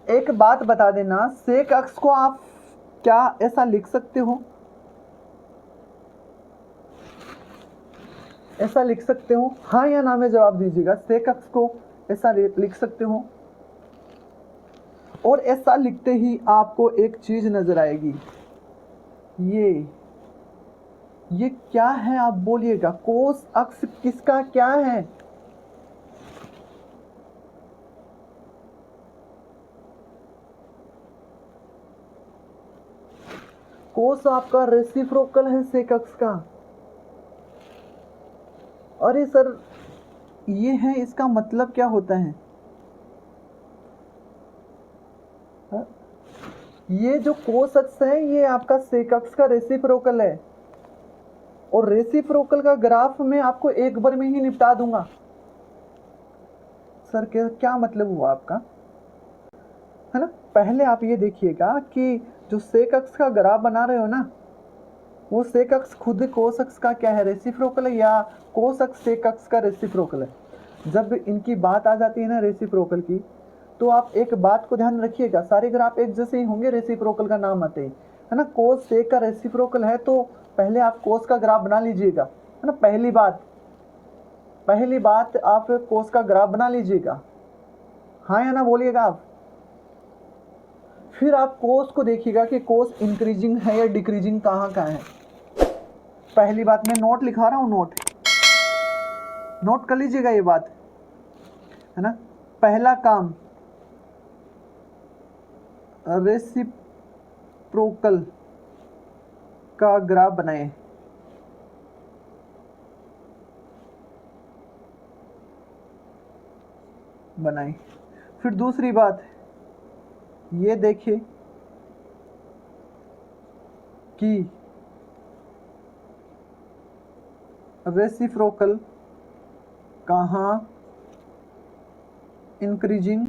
एक बात बता देना, सेक अक्स को आप क्या ऐसा लिख सकते हो, ऐसा लिख सकते हो? हाँ या ना में जवाब दीजिएगा। सेक अक्स को ऐसा लिख सकते हो? और ऐसा लिखते ही आपको एक चीज नजर आएगी, ये क्या है आप बोलिएगा? कोस अक्स किसका क्या है? कोस आपका रेसिप्रोकल है सेक अक्स का। अरे सर ये है, इसका मतलब क्या होता है? हा? ये जो कोस अक्स है ये आपका सेक अक्स का रेसिप्रोकल है, और रेसिप्रोकल का ग्राफ मैं आपको एक बार में ही निपटा दूंगा। सर क्या मतलब हुआ आपका, है ना? पहले आप ये देखिएगा कि जो सेक अक्स का ग्राफ बना रहे हो ना, वो सेक अक्स खुद कोस अक्स का क्या है, रेसिप्रोकल है, या कोस अक्स सेक अक्स का रेसिप्रोकल है? जब इनकी बात आ जाती है ना रेसिप्रोकल की, तो आप एक बात को ध्यान रखिएगा, सारे ग्राफ एक जैसे ही होंगे रेसिप्रोकल का नाम आते ही, है ना? कोस सेक का रेसिप्रोकल है तो पहले आप कोस का ग्राफ बना लीजिएगा, है ना? पहली बात आप कोस का ग्राफ बना लीजिएगा, हाँ या ना बोलिएगा आप। फिर आप कोस को देखिएगा कि कोस इंक्रीजिंग है या डिक्रीजिंग, कहाँ है। पहली बात मैं नोट लिखा रहा हूँ, नोट कर लीजिएगा ये बात, है ना? पहला काम, रेसिप्रोकल का ग्राफ बनाए। फिर दूसरी बात ये देखिए कि रेसिप्रोकल कहाँ इंक्रीजिंग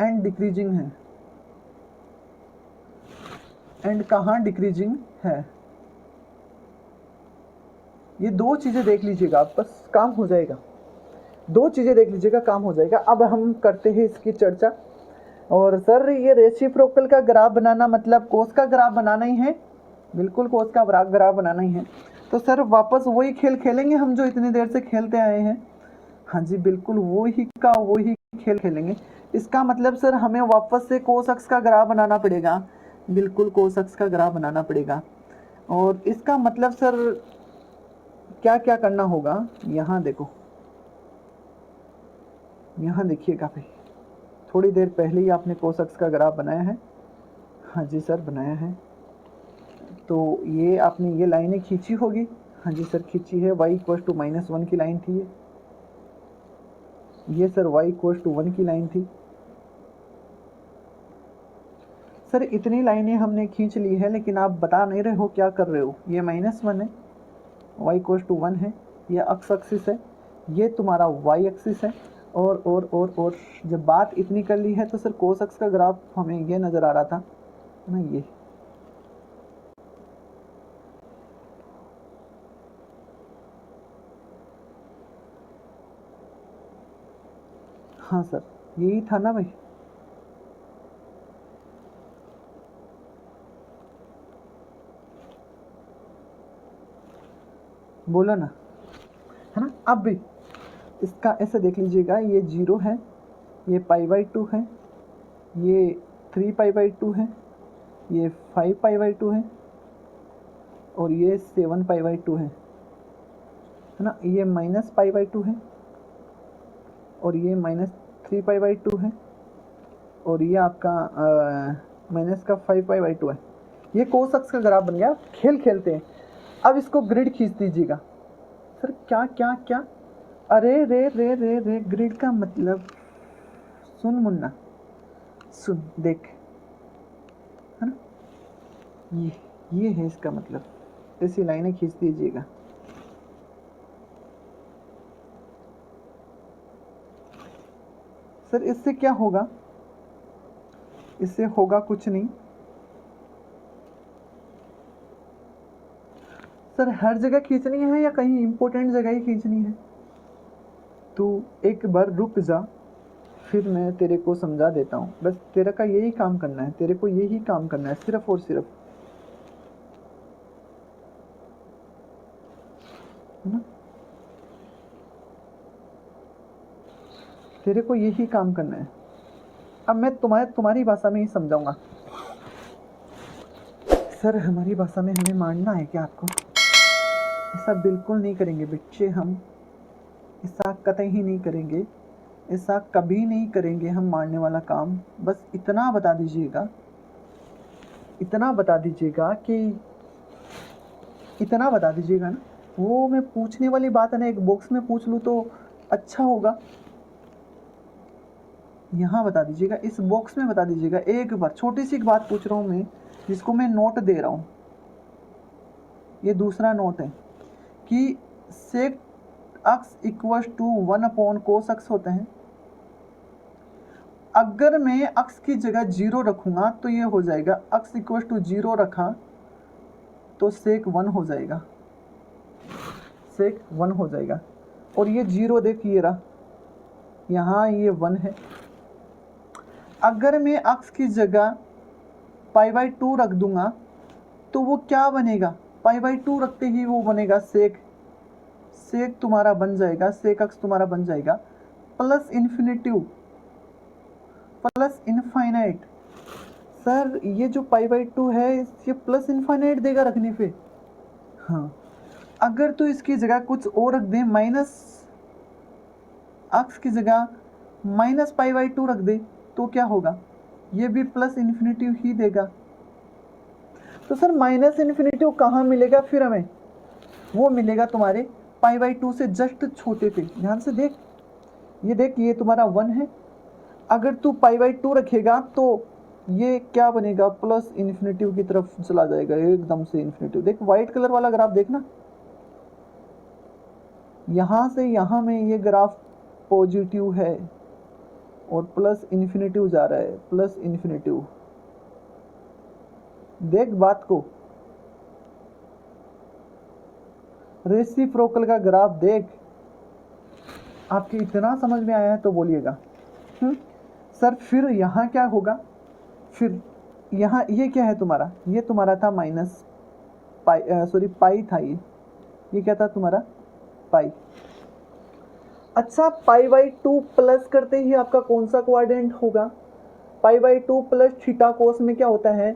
एंड डिक्रीजिंग है, एंड कहाँ डिक्रीजिंग है। ये दो चीजें देख लीजिएगा आप, बस काम हो जाएगा। दो चीजें देख लीजिएगा, काम हो जाएगा। अब हम करते हैं इसकी चर्चा। और सर ये रेसिप्रोकल का ग्राफ बनाना मतलब कोस का ग्राफ बनाना ही है? बिल्कुल कोस का ग्राफ बनाना ही है। तो सर वापस वही खेल खेलेंगे हम जो इतनी देर से खेलते आए हैं। हाँ जी बिल्कुल वही खेल खेलेंगे। इसका मतलब सर हमें वापस से कोस अक्स का ग्राफ बनाना पड़ेगा। बिल्कुल कोस अक्स का ग्राफ बनाना पड़ेगा। और इसका मतलब सर क्या क्या करना होगा, यहाँ देखो, यहाँ देखिएगा भाई, थोड़ी देर पहले ही आपने कोस अक्स का ग्राफ बनाया है। हाँ जी सर बनाया है। तो ये आपने ये लाइनें खींची होगी। हाँ जी सर खींची है। y = -1 की लाइन थी ये सर y = 1 की लाइन थी। सर इतनी लाइनें हमने खींच ली है, लेकिन आप बता नहीं रहे हो क्या कर रहे हो। ये -1 है, y = 1 है, ये x एक्सिस है, ये तुम्हारा y एक्सिस है। और जब बात इतनी कर ली है तो सर कोस अक्स का ग्राफ हमें ये नज़र आ रहा था ना, ये हाँ सर यही था ना भाई। बोलो ना, है ना? अब भी इसका ऐसे देख लीजिएगा, ये 0 है, ये π/2 है, ये 3π/2 है, ये 5π/2 है, और ये 7π/2 है ना? ये -π/2 है, और ये -3π/2 है, और ये आपका -5π/2 है। ये कोस अक्स का ग्राफ बन गया। खेल खेलते हैं, अब इसको ग्रिड खींच दीजिएगा। सर क्या? अरे रे ग्रिड का मतलब, सुन मुन्ना सुन, देख, है ना? ये है इसका मतलब। ऐसी लाइनें खींच दीजिएगा। सर इससे क्या होगा? इससे होगा कुछ नहीं सर। हर जगह खींचनी है या कहीं इंपॉर्टेंट जगह ही खींचनी है? तो एक बार रुक जा, फिर मैं तेरे को समझा देता हूँ, बस तेरा का यही काम करना है, तेरे को यही काम करना है सिर्फ और सिर्फ, है ना? तेरे को यही काम करना है। अब मैं तुम्हारी भाषा में ही समझाऊंगा। सर हमारी भाषा में हमें मारना है क्या आपको? ऐसा बिल्कुल नहीं करेंगे बच्चे, हम ऐसा कतई ही नहीं करेंगे, ऐसा कभी नहीं करेंगे हम मारने वाला काम। बस इतना बता दीजिएगा, इतना बता दीजिएगा कि इतना बता दीजिएगा ना, वो मैं पूछने वाली बात है ना, एक बॉक्स में पूछ लूँ तो अच्छा होगा। यहाँ बता दीजिएगा, इस बॉक्स में बता दीजिएगा। एक बार छोटी सी एक बात पूछ रहा हूँ मैं, जिसको मैं नोट दे रहा हूँ, ये दूसरा नोट है कि सेक अक्स इक्वल टू 1 अपॉन कोस अक्स होता है। अगर मैं अक्स की जगह 0 रखूँगा तो ये हो जाएगा, अक्स इक्वल टू 0 रखा तो सेक 1 हो जाएगा, सेक 1 हो जाएगा। और ये 0 देखिए रहा, यहाँ ये 1 है। अगर मैं अक्स की जगह π/2 रख दूंगा तो वो क्या बनेगा, π/2 रखते ही वो बनेगा सेक, सेक तुम्हारा बन जाएगा, सेक अक्स तुम्हारा बन जाएगा plus infinitive plus infinite. Sir ये जो π/2 है ये प्लस इनफाइनाइट देगा रखने पे। हाँ, अगर तो इसकी जगह कुछ और रख दें, माइनस अक्स की जगह माइनस π/2 रख दे तो क्या होगा, ये भी प्लस इन्फिनिटिव ही देगा। तो सर माइनस इन्फिनिटिव कहाँ मिलेगा फिर हमें, वो मिलेगा तुम्हारे π/2 से जस्ट छोटे पे। ध्यान से देख, ये देख, ये तुम्हारा 1 है, अगर तू π/2 रखेगा तो ये क्या बनेगा, प्लस इन्फिनिटिव की तरफ चला जाएगा एकदम से इन्फिनिटिव। देख वाइट कलर वाला ग्राफ देखना, यहाँ से यहाँ में ये ग्राफ पॉजिटिव है और प्लस इन्फिनिटिव जा रहा है, प्लस इन्फिनिटिव। देख बात को, रेसिप्रोकल का ग्राफ देख। आपके इतना समझ में आया है तो बोलिएगा। सर फिर यहाँ क्या होगा, फिर यहाँ ये क्या है तुम्हारा, ये तुम्हारा था माइनस पाई था, ये क्या था तुम्हारा, पाई। अच्छा π/2 प्लस करते ही आपका कौन सा क्वाड्रेंट होगा, π/2 प्लस थीटा कोस में क्या होता है,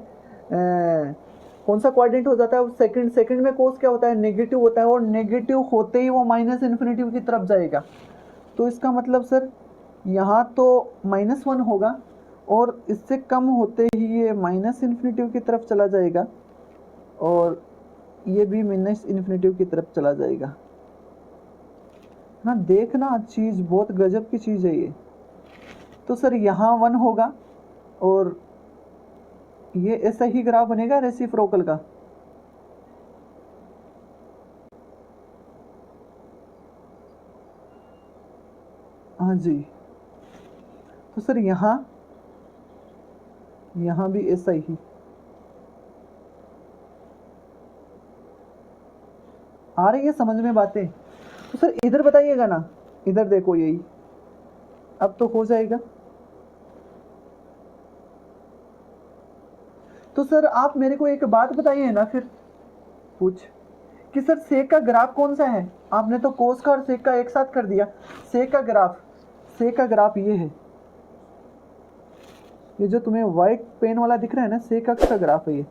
कौन सा क्वाड्रेंट हो जाता है, सेकंड में कोस क्या होता है, नेगेटिव होता है, और नेगेटिव होते ही वो माइनस इन्फिनिटिव की तरफ जाएगा। तो इसका मतलब सर यहाँ तो -1 होगा और इससे कम होते ही ये माइनस इन्फिनिटिव की तरफ चला जाएगा और ये भी माइनस इन्फिनिटिव की तरफ चला जाएगा ना। देखना चीज़ बहुत गजब की चीज़ है ये। तो सर यहाँ 1 होगा और ये ऐसा ही ग्राफ बनेगा रेसिप्रोकल का। हाँ जी, तो सर यहाँ भी ऐसा ही। आ रही है समझ में बातें? तो सर इधर बताइएगा ना, इधर देखो, यही अब तो हो जाएगा। तो सर आप मेरे को एक बात बताइए ना फिर, पूछ कि सर सेक का ग्राफ कौन सा है। आपने तो कोस का और सेक का एक साथ कर दिया। सेक का ग्राफ ये है, ये जो तुम्हें व्हाइट पेन वाला दिख रहा है ना, सेक अक्स का ग्राफ है ये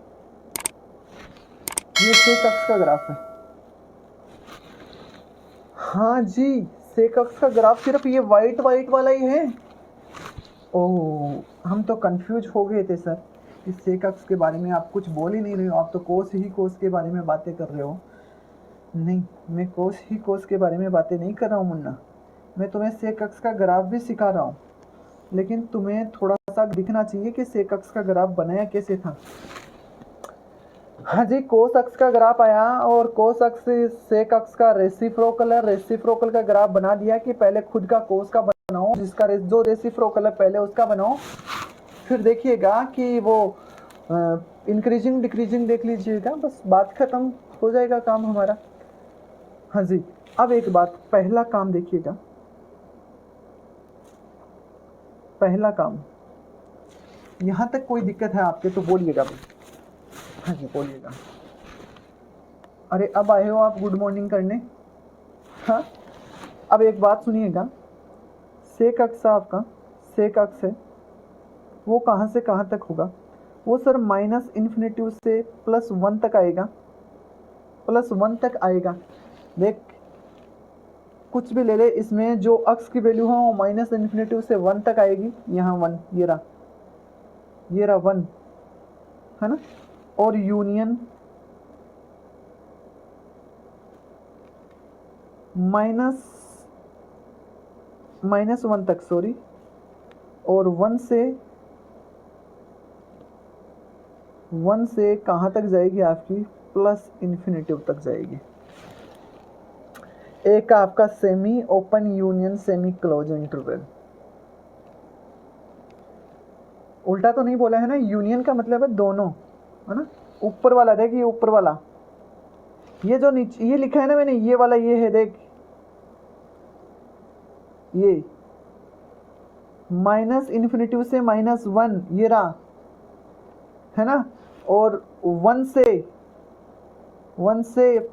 सेक अक्स का ग्राफ है। हाँ जी, सेक अक्स का ग्राफ सिर्फ ये वाइट वाला ही है। ओह, हम तो कंफ्यूज हो गए थे सर, इस सेक अक्स के बारे में आप कुछ बोल ही नहीं रहे हो, आप तो कोस के बारे में बातें कर रहे हो। नहीं, मैं कोस के बारे में बातें नहीं कर रहा हूँ मुन्ना, मैं तुम्हें सेक अक्स का ग्राफ भी सिखा रहा हूँ, लेकिन तुम्हें थोड़ा सा दिखना चाहिए कि सेक अक्स का ग्राफ बनाया कैसे था। हाँ जी, कोस अक्स का ग्राफ आया और कोस अक्स सेक अक्स का रेसिप्रोकल है, रेसिप्रोकल का ग्राफ बना दिया कि पहले खुद का कोस का बनाओ, जिसका जो रेसिप्रोकल है पहले उसका बनाओ, फिर देखिएगा कि वो इंक्रीजिंग डिक्रीजिंग देख लीजिएगा, बस बात खत्म हो जाएगा काम हमारा। हाँ जी, अब एक बात, पहला काम देखिएगा, पहला काम, यहाँ तक कोई दिक्कत है आपके तो बोलिएगा भाई। हाँ जी बोलिएगा। अरे अब आए हो आप गुड मॉर्निंग करने। हाँ अब एक बात सुनिएगा, सेक अक्स आपका, सेक अक्स है वो कहाँ से कहाँ तक होगा? वो सर माइनस इन्फिनिटी से प्लस वन तक आएगा, प्लस वन तक आएगा। देख कुछ भी ले ले, इसमें जो अक्स की वैल्यू है वो माइनस इन्फिनिटी से वन तक आएगी। यहाँ वन, ये रहा वन, है ना। और यूनियन माइनस वन तक, सॉरी, और वन से कहाँ तक जाएगी आपकी? प्लस इन्फिनिटिव तक जाएगी। एक आपका semi open union semi close interval. उल्टा तो नहीं बोला है ना, यूनियन का मतलब है दोनों, है ना। ऊपर वाला देख, ये ऊपर वाला, ये जो नीचे ये लिखा है ना मैंने, ये वाला ये है, देख ये माइनस इन्फिनिटी से माइनस वन, ये रहा, है ना। और वन से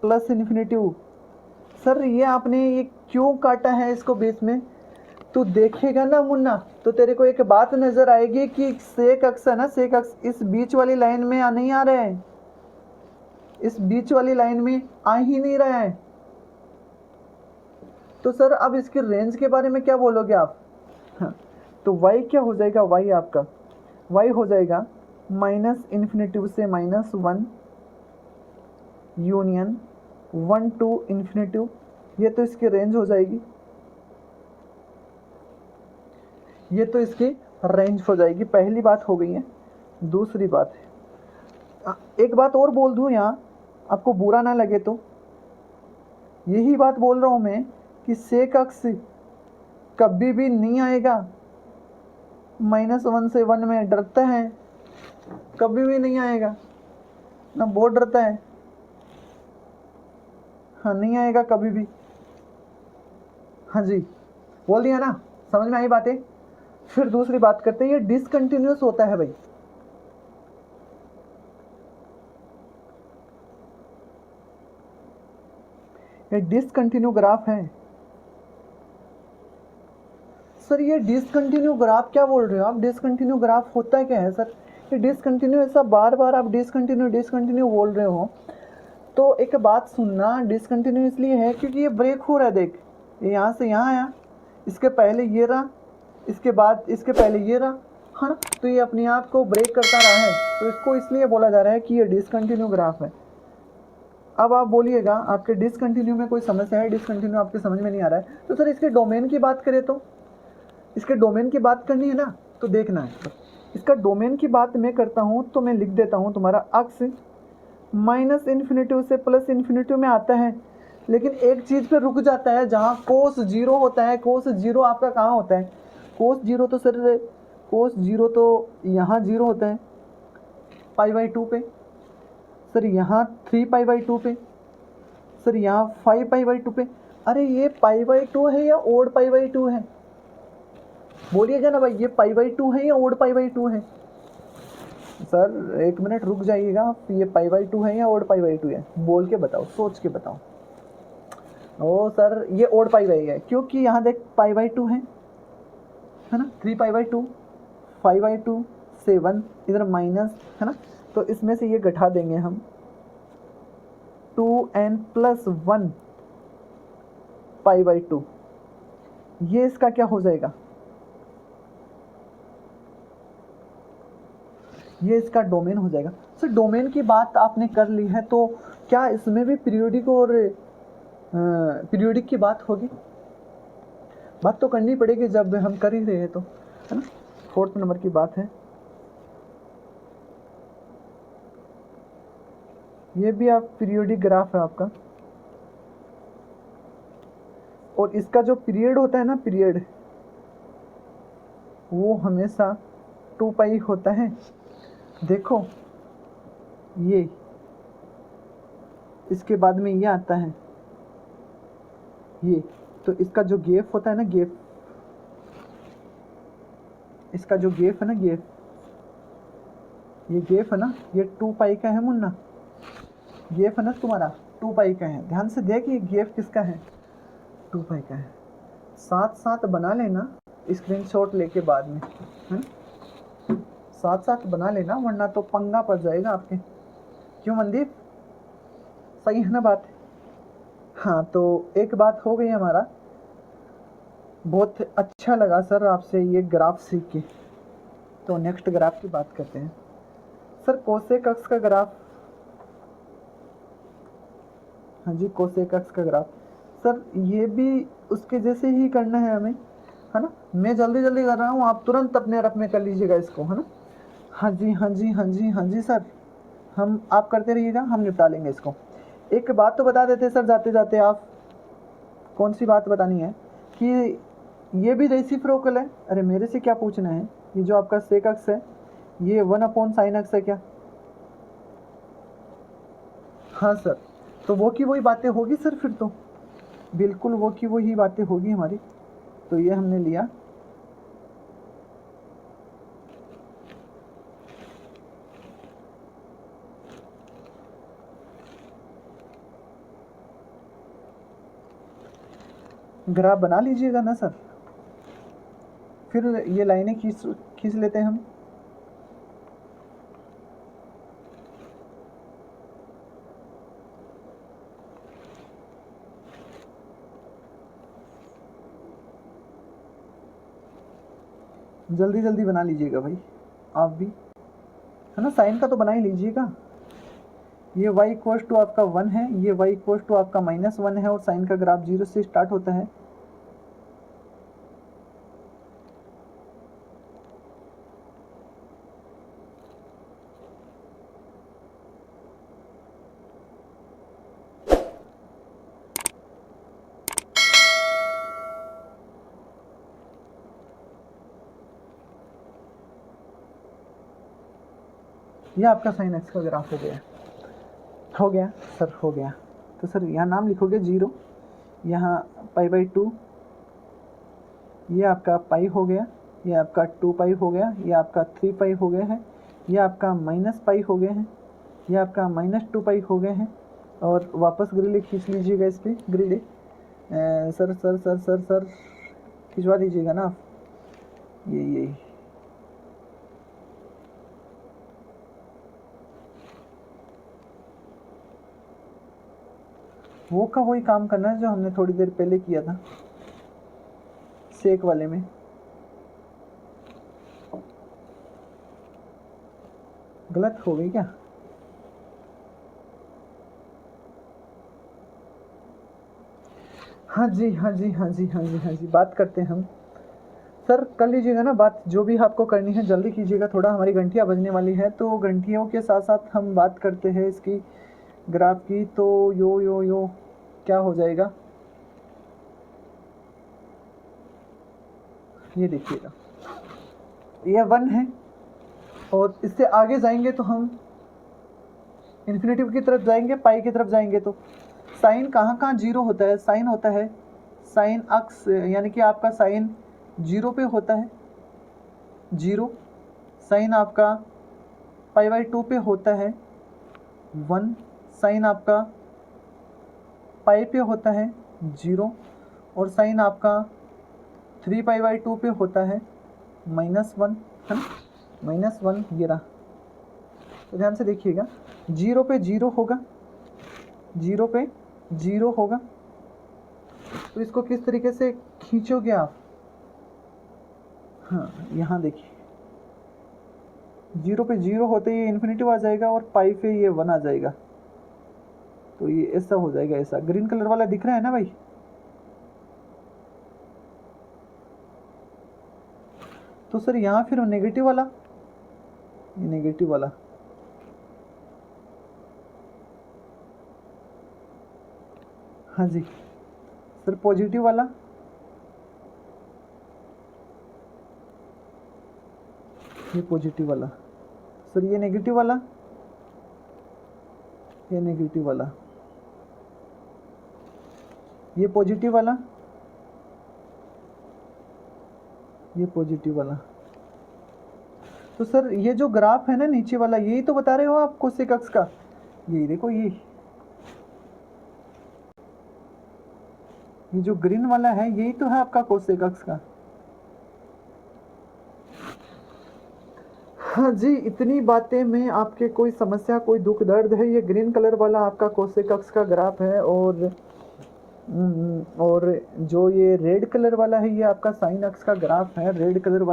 प्लस इन्फिनिटी। सर ये आपने ये क्यों काटा है इसको बीच में? तू देखेगा ना मुन्ना तो तेरे को एक बात नजर आएगी कि सेक अक्स है ना, सेक अक्स इस बीच वाली लाइन में नहीं आ रहा है, इस बीच वाली लाइन में आ ही नहीं रहा है। तो सर अब इसकी रेंज के बारे में क्या बोलोगे आप? हाँ, तो y क्या हो जाएगा? y आपका y हो जाएगा माइनस इन्फिनिटी से minus one union one two infinity. ये तो इसकी रेंज हो जाएगी, ये तो इसकी रेंज हो जाएगी। पहली बात हो गई है। दूसरी बात है, एक बात और बोल दूं यहाँ, आपको बुरा ना लगे तो, यही बात बोल रहा हूँ मैं कि सेक अक्स कभी भी नहीं आएगा माइनस वन से वन में, डरता है, कभी भी नहीं आएगा ना, बहुत डरता है। हाँ नहीं आएगा कभी भी। हाँ जी बोल दिया ना, समझ में आई बातें। फिर दूसरी बात करते हैं, ये डिसकंटिन्यूअस होता है भाई। ये डिसकंटिन्यू ग्राफ है। सर ये डिसकंटिन्यू ग्राफ क्या बोल रहे हो आप? डिसकंटिन्यू ग्राफ होता है क्या है सर? ये डिसकंटिन्यू, ऐसा बार बार आप डिसकंटिन्यू बोल रहे हो तो एक बात सुनना, डिसकंटिन्यू इसलिए है क्योंकि ये ब्रेक हो रहा है। देख ये यहाँ से यहाँ आया, इसके पहले ये रहा, इसके बाद इसके पहले ये रहा, है ना। तो ये अपने आप को ब्रेक करता रहा है, तो इसको इसलिए बोला जा रहा है कि ये डिसकंटिन्यू ग्राफ है। अब आप बोलिएगा आपके डिसकंटिन्यू में कोई समस्या है, डिसकंटिन्यू आपके समझ में नहीं आ रहा है, तो सर इसके डोमेन की बात करें तो, इसके डोमेन की बात करनी है ना, तो देखना है इसका डोमेन की बात मैं करता हूँ तो मैं लिख देता हूँ, तुम्हारा अक्स माइनस इन्फिनिटी से प्लस इन्फिनिटी में आता है, लेकिन एक चीज़ पे रुक जाता है, जहाँ कोस जीरो होता है। कोस जीरो आपका कहाँ होता है? कोस जीरो तो सर, कोस जीरो तो यहाँ जीरो होता है पाई बाई टू पे, सर यहाँ 3 पाई बाई टू पे, सर यहाँ 5 पाई बाई टू पे। अरे ये पाई बाई टू है या ओड पाई बाई टू है? बोलिएगा ना भाई, ये पाई बाई टू है या ओड पाई बाई टू है? सर एक मिनट रुक जाइएगा आप, ये पाई बाई टू है या ओड पाई बाई टू है? बोल के बताओ, सोच के बताओ। ओ सर ये ओड पाई बाई है, क्योंकि यहाँ देख पाई बाई टू है ना, 3 pi by two, 5 by two, 7, इधर माइनस, है ना। तो इसमें से ये घटा देंगे हम 2n plus 1 pi by two, ये इसका क्या हो जाएगा? ये इसका डोमेन हो जाएगा। सर डोमेन की बात आपने कर ली है, तो क्या इसमें भी पीरियोडिक और पीरियोडिक की बात होगी? बात तो करनी पड़ेगी जब हम कर ही रहे हैं तो, है ना। 4th नंबर की बात है। ये भी आप पीरियोडिक ग्राफ है आपका, और इसका जो पीरियड होता है ना, पीरियड वो हमेशा 2 पाई होता है। देखो ये, इसके बाद में ये आता है ये, तो इसका जो गैप होता है ना, गैप इसका जो गेफ है ना, गेफ, ये गेफ है ना, ये 2 पाई का है मुन्ना, गेफ है ना तुम्हारा 2 पाई का है। ध्यान से देख ये गेफ किसका है, 2 पाई का है। साथ साथ बना लेना स्क्रीनशॉट लेके बाद में, है साथ साथ बना लेना, वरना तो पंगा पड़ जाएगा आपके। क्यों मनदीप, सही है ना बात? हाँ, तो एक बात हो गई हमारा। बहुत अच्छा लगा सर आपसे ये ग्राफ सीख के। तो नेक्स्ट ग्राफ की बात करते हैं सर, कोसेक अक्ष का ग्राफ। हाँ जी, कोसेक अक्ष का ग्राफ सर, ये भी उसके जैसे ही करना है हमें, है ना। मैं जल्दी जल्दी कर रहा हूँ, आप तुरंत अपने रफ में कर लीजिएगा इसको, है ना। हाँ जी हाँ जी हाँ जी हाँ जी सर, हम आप करते रहिएगा, हम निपटा लेंगे इसको। एक बात तो बता देते सर जाते जाते, आप कौन सी बात बतानी है कि ये भी रेसिप्रोकल है। अरे मेरे से क्या पूछना है, ये जो आपका सेक अक्ष है ये 1/sin अक्ष है क्या? हाँ सर, तो वो की वही बातें होगी सर, फिर तो बिल्कुल वो की वही बातें होगी हमारी। तो ये हमने लिया, ग्राफ बना लीजिएगा ना सर, फिर ये लाइनें खींच लेते हैं हम। जल्दी जल्दी बना लीजिएगा भाई, आप भी, है ना। साइन का तो बना ही लीजिएगा। ये y इक्वल टू आपका 1 है, ये y इक्वल टू आपका -1 है, और साइन का ग्राफ 0 से स्टार्ट होता है। ये आपका साइन एक्स का ग्राफ हो गया, हो गया सर, हो गया। तो सर यहाँ नाम लिखोगे 0, यहाँ π/2, ये आपका पाई हो गया, ये आपका 2 पाई हो गया, ये आपका 3 पाई हो गया है, ये आपका -पाई हो गए हैं, ये आपका -2 पाई हो गए हैं। और वापस ग्रिड खींच लीजिएगा इस पर, grid sir sir sir sir sir खिंचवा दीजिएगा ना आप, ये वो का वही काम करना है जो हमने थोड़ी देर पहले किया था सेक वाले में। गलत हो गई क्या? हाँ जी हाँ जी हाँ जी हाँ जी हाँ जी, बात करते हैं हम सर, कर लीजिएगा ना बात, जो भी आपको करनी है जल्दी कीजिएगा, थोड़ा हमारी घंटियाँ बजने वाली है। तो घंटियों के साथ साथ हम बात करते हैं इसकी ग्राफ की। तो यो यो यो क्या हो जाएगा, ये देखिएगा, ये 1 है, और इससे आगे जाएंगे तो हम इन्फिनेटिव की तरफ जाएंगे, पाई की तरफ जाएंगे। तो साइन कहाँ कहाँ 0 होता है, साइन होता है साइन अक्स, यानी कि आपका साइन 0 पे होता है, 0। साइन आपका π/2 पे होता है 1, साइन आपका पाई पे होता है 0, और साइन आपका 3π/2 पे होता है -1, है ना, -1 ये रहा। तो ध्यान से देखिएगा, 0 पे 0 होगा, 0 पे 0 होगा। तो इसको किस तरीके से खींचोगे आप? हाँ, यहाँ देखिए, 0 पे 0 होते ही इन्फिनिटिव आ जाएगा, और पाई पे ये 1 आ जाएगा। तो ये ऐसा हो जाएगा, ऐसा ग्रीन कलर वाला दिख रहा है ना भाई। तो सर यहाँ फिर नेगेटिव वाला, ये नेगेटिव वाला, हाँ जी सर, पॉजिटिव वाला, ये पॉजिटिव वाला सर, ये नेगेटिव वाला, ये नेगेटिव वाला, ये पॉजिटिव वाला, ये पॉजिटिव वाला, तो सर ये जो ग्राफ है ना नीचे वाला, यही तो बता रहे हो आप कोसेक अक्ष का, यही देखो ये जो ग्रीन वाला है यही तो है आपका कोसेक अक्ष का। हाँ जी, इतनी बातें में आपके कोई समस्या कोई दुख दर्द है, ये ग्रीन कलर वाला आपका कोसेक अक्ष का ग्राफ है, और जो ये रेड कलर वाला है ये आपका साइन अक्ष का ग्राफ है। रेड कलर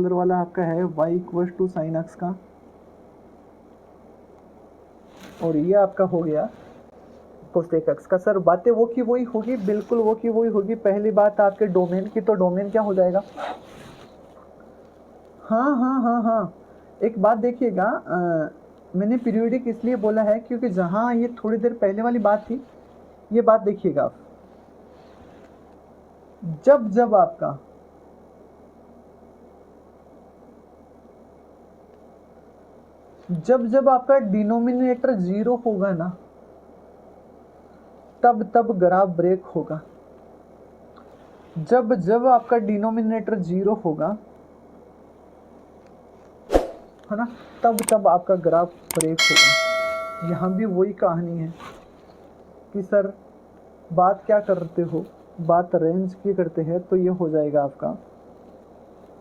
वाला आपका है y इक्वल टू साइन अक्ष का, और ये आपका हो गया कोसेक अक्ष का। सर बातें वो की वही होगी, बिल्कुल वो की वही होगी। पहली बात आपके डोमेन की, तो डोमेन क्या हो जाएगा? हाँ, एक बात देखिएगा, मैंने पीरियोडिक इसलिए बोला है क्योंकि जहाँ ये थोड़ी देर पहले वाली बात थी, ये बात देखिएगा आप, जब आपका डिनोमिनेटर 0 होगा ना, तब ग्राफ ब्रेक होगा। जब आपका डिनोमिनेटर 0 होगा, है ना, तब आपका ग्राफ ब्रेक होगा। यहाँ भी वही कहानी है कि सर बात क्या करते हो, बात रेंज की करते हैं, तो ये हो जाएगा आपका,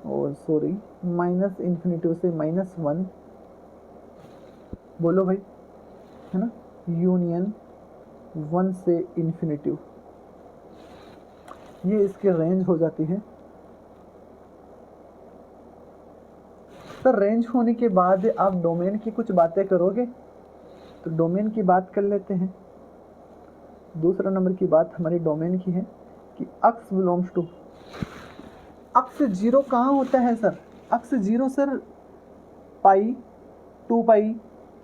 और सॉरी, माइनस इन्फिनिटी से -1, बोलो भाई, है ना, यूनियन 1 से इन्फिनिटी, ये इसकी रेंज हो जाती है। सर रेंज होने के बाद आप डोमेन की कुछ बातें करोगे, तो डोमेन की बात कर लेते हैं। दूसरा नंबर की बात हमारी डोमेन की है कि अक्स बिलोंग्स टू, अक्स 0 कहाँ होता है सर? अक्स 0 सर पाई, 2 पाई,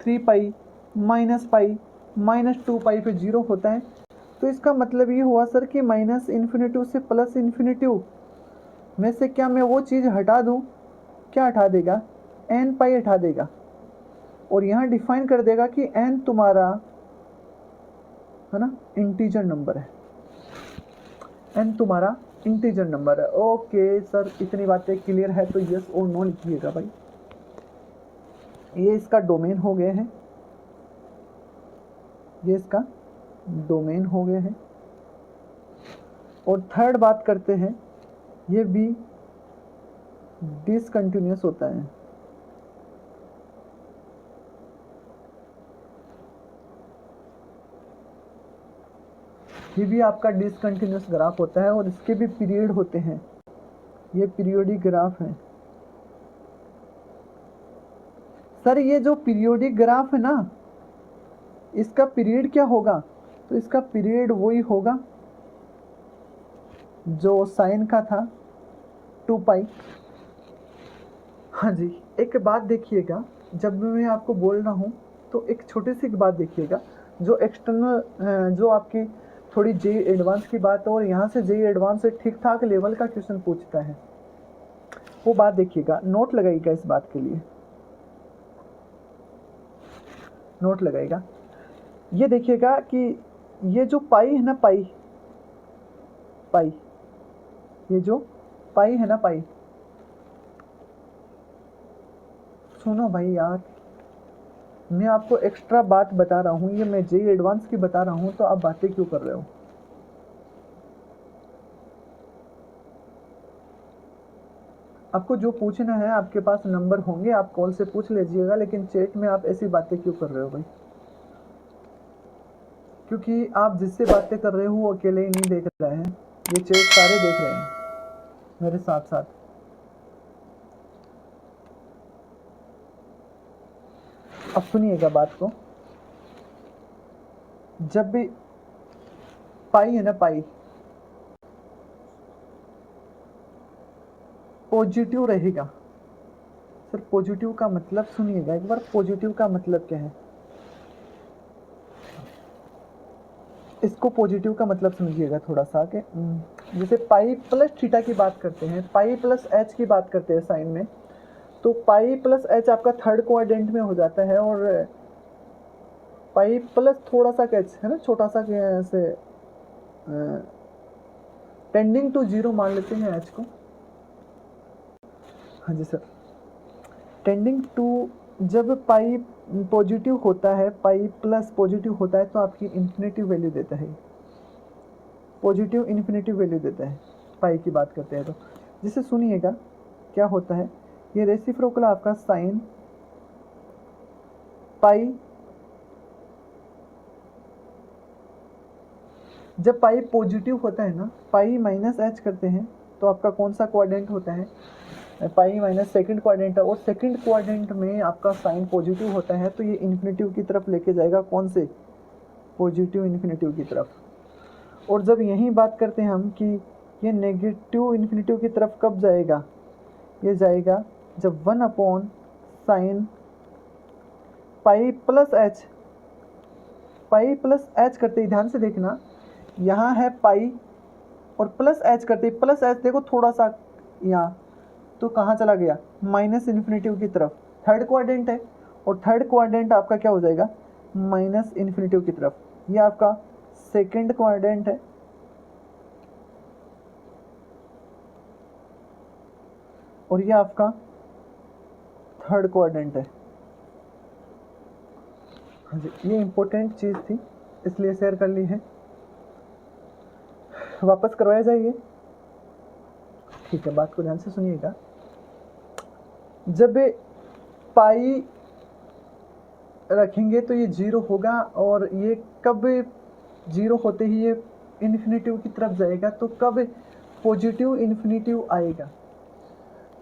3 पाई, -पाई, -2 पाई पे 0 होता है। तो इसका मतलब ये हुआ सर कि माइनस इन्फिनिटी से प्लस इन्फिनिटी में से क्या मैं वो चीज़ हटा दूँ, क्या हटा देगा? n पाई हटा देगा, और यहाँ डिफाइन कर देगा कि n तुम्हारा, है ना, इंटीजर नंबर है, n तुम्हारा इंटीजर नंबर है। ओके सर, इतनी बातें क्लियर है तो यस और नो लिखिएगा भाई। ये इसका डोमेन हो गए हैं, ये इसका डोमेन हो गए हैं। और थर्ड बात करते हैं, ये भी डिसकंटिन्यूस होता है। ये भी आपका डिसकंटिन्यूस ग्राफ होता है, और इसके भी पीरियड होते हैं, ये पीरियोडिक ग्राफ है। सर ये जो पीरियोडिक ग्राफ है ना, इसका पीरियड क्या होगा? तो इसका पीरियड वही होगा जो साइन का था, 2 पाई। हाँ जी, एक बात देखिएगा, जब मैं आपको बोल रहा हूँ तो एक छोटी सी बात देखिएगा, जो एक्सटर्नल, जो आपकी थोड़ी जेई एडवांस की बात है, और यहाँ से जेई एडवांस से ठीक ठाक लेवल का क्वेश्चन पूछता है, वो बात देखिएगा, नोट लगाइएगा इस बात के लिए, नोट लगाइएगा। ये देखिएगा कि ये जो पाई है ना, पाई, ये जो पाई है ना, पाई, सुनो भाई यार, मैं आपको एक्स्ट्रा बात बता रहा हूँ, ये मैं जेई एडवांस की बता रहा हूँ, तो आप बातें क्यों कर रहे हो? आपको जो पूछना है, आपके पास नंबर होंगे, आप कॉल से पूछ लीजिएगा, लेकिन चैट में आप ऐसी बातें क्यों कर रहे हो भाई? क्योंकि आप जिससे बातें कर रहे हो वो अकेले ही नहीं देख रहे हैं, ये चैट सारे देख रहे हैं मेरे साथ साथ। अब सुनिएगा बात को, जब भी पाई है ना, पाई पॉजिटिव रहेगा। सर पॉजिटिव का मतलब सुनिएगा एक बार, पॉजिटिव का मतलब क्या है? इसको पॉजिटिव का मतलब समझिएगा थोड़ा सा, कि जैसे पाई प्लस थीटा की बात करते हैं, पाई प्लस एच की बात करते हैं साइन में, तो पाई प्लस एच आपका थर्ड क्वाड्रेंट में हो जाता है, और पाई प्लस थोड़ा सा एच है ना, छोटा सा ऐसे टेंडिंग टू 0 मान लेते हैं एच को। हाँ जी सर, टेंडिंग टू, जब पाई पॉजिटिव होता है, पाई प्लस पॉजिटिव होता है तो आपकी इन्फिनेटिव वैल्यू देता है, पॉजिटिव इन्फिनेटिव वैल्यू देता है पाई की बात करते हैं तो। जिसे सुनिएगा क्या होता है, ये रेसिप्रोकल आपका साइन पाई, जब पाई पॉजिटिव होता है ना, पाई माइनस एच करते हैं तो आपका कौन सा क्वाड्रेंट होता है, पाई माइनस सेकंड क्वाड्रेंट है, और सेकंड क्वाड्रेंट में आपका साइन पॉजिटिव होता है तो ये इन्फिनेटिव की तरफ लेके जाएगा, कौन से, पॉजिटिव इन्फिनेटिव की तरफ। और जब यही बात करते हैं हम कि ये नेगेटिव इन्फिनेटिव की तरफ कब जाएगा, ये जाएगा जब 1/sin pi plus H, pi plus H करते ही ध्यान से देखना, यहाँ है पाई और प्लस एच करते ही, प्लस एच देखो थोड़ा सा यहाँ, तो कहाँ चला गया, माइनस इन्फिनेटिव की तरफ, थर्ड क्वाड्रेंट है, और थर्ड क्वाड्रेंट आपका क्या हो जाएगा, माइनस इन्फिनेटिव की तरफ। ये आपका सेकंड क्वाड्रेंट है, और ये आपका थर्ड क्वाड्रेंट है। हाँ जी, ये इंपॉर्टेंट चीज़ थी इसलिए शेयर कर ली है, वापस करवाया जाइए, ठीक है। बात को ध्यान से सुनिएगा, जब पाई रखेंगे तो ये जीरो होगा, और ये कब जीरो होते ही ये इन्फिनेटिव की तरफ जाएगा, तो कब पॉजिटिव इन्फिनेटिव आएगा।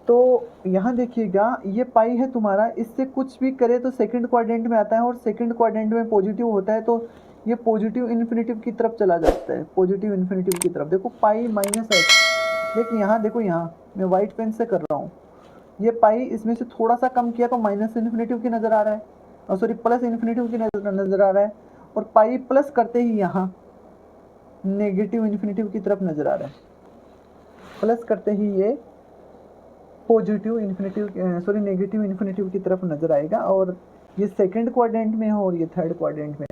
तो यहाँ देखिएगा, ये पाई है तुम्हारा, इससे कुछ भी करे तो सेकंड क्वाड्रेंट में आता है, और सेकंड क्वाड्रेंट में पॉजिटिव होता है तो ये पॉजिटिव इन्फिनेटिव की तरफ चला जाता है, पॉजिटिव इन्फिनेटिव की तरफ। देखो पाई माइनस एच, लेकिन यहाँ देखो, यहाँ मैं वाइट पेन से कर रहा हूँ, ये पाई इसमें से थोड़ा सा कम किया तो माइनस इन्फिनेटिव की नज़र आ रहा है, और सॉरी प्लस इन्फिनेटिव की नज़र आ रहा है, और पाई प्लस करते ही यहाँ नेगेटिव इन्फिनेटिव की तरफ नज़र आ रहा है, प्लस करते ही ये positive infinitive, sorry negative infinitive की तरफ नज़र आएगा, और ये सेकंड क्वाड्रेंट में है और ये थर्ड क्वाड्रेंट में है।